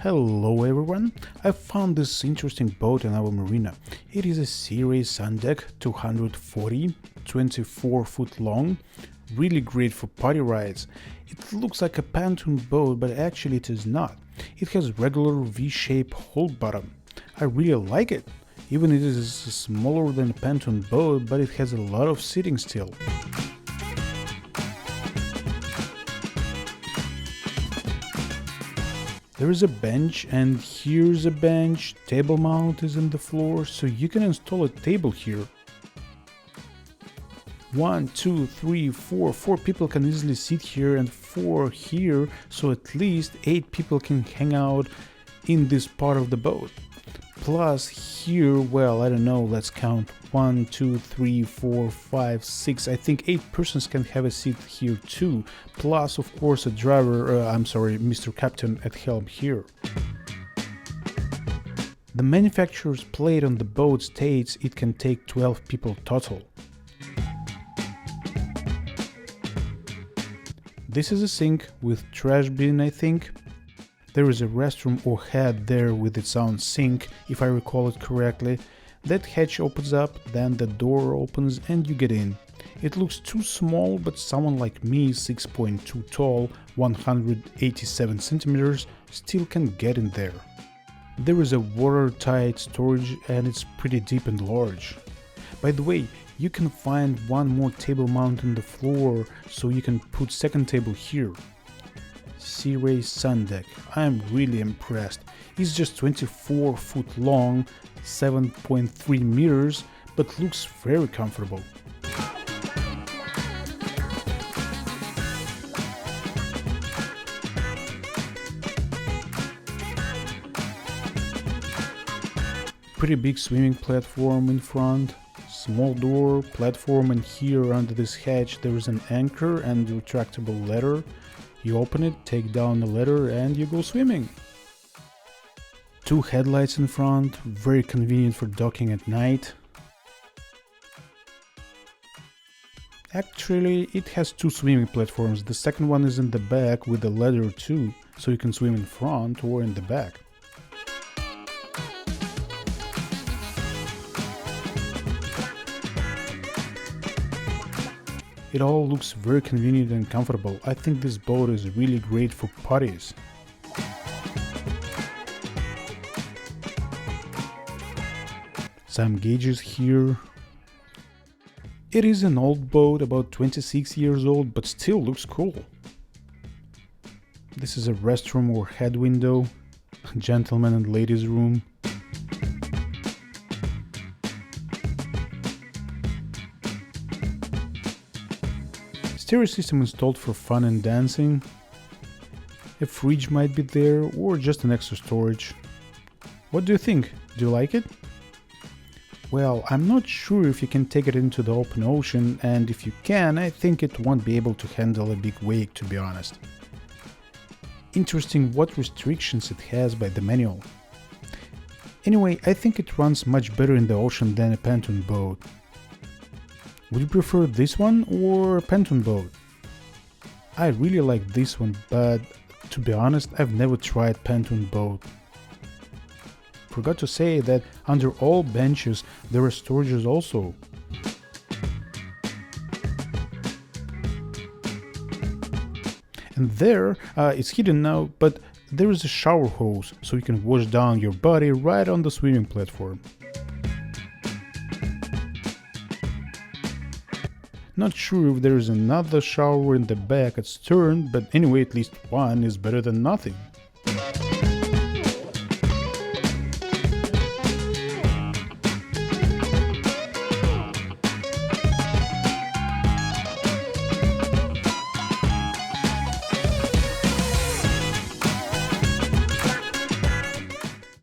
Hello everyone, I found this interesting boat in our marina. It is a Sea Ray Sundeck 240, 24 foot long, really great for party rides. It looks like a pontoon boat, but actually it is not. It has regular V-shaped hull bottom. I really like it, even it is smaller than a pontoon boat, but it has a lot of seating still. There is a bench, and here's a bench. Table mount is in the floor, so you can install a table here. 1, 2, 3, 4. 4 people can easily sit here and 4 here, so at least 8 people can hang out in this part of the boat. Plus here, well, I don't know, let's count 1, 2, 3, 4, 5, 6. I think 8 persons can have a seat here too. Plus, of course, a driver, Mr. Captain at helm here. The manufacturer's plate on the boat states it can take 12 people total. This is a sink with trash bin, I think. There is a restroom or head there with its own sink, if I recall it correctly. That hatch opens up, then the door opens and you get in. It looks too small, but someone like me, 6.2 tall, 187 centimeters, still can get in there. There is a watertight storage and it's pretty deep and large. By the way, you can find one more table mount on the floor, so you can put second table here. Sea Ray Sundeck. I am really impressed. It's just 24 foot long, 7.3 meters, but looks very comfortable. Pretty big swimming platform in front, small door, platform, and here under this hatch there is an anchor and retractable ladder. You open it, take down the ladder, and you go swimming. 2 headlights in front, very convenient for docking at night. Actually, it has 2 swimming platforms. The second one is in the back with a ladder too, so you can swim in front or in the back. It all looks very convenient and comfortable. I think this boat is really great for parties. Some gauges here. It is an old boat, about 26 years old, but still looks cool. This is a restroom or head window, gentlemen and ladies room. Stereo system installed for fun and dancing. A fridge might be there, or just an extra storage. What do you think? Do you like it? Well, I'm not sure if you can take it into the open ocean, and if you can, I think it won't be able to handle a big wake, to be honest. Interesting what restrictions it has by the manual. Anyway, I think it runs much better in the ocean than a pontoon boat. Would you prefer this one or a pontoon boat? I really like this one, but to be honest, I've never tried pontoon boat. Forgot to say that under all benches there are storages also. And there, it's hidden now, but there is a shower hose, so you can wash down your body right on the swimming platform. Not sure if there is another shower in the back at stern, but anyway, at least one is better than nothing.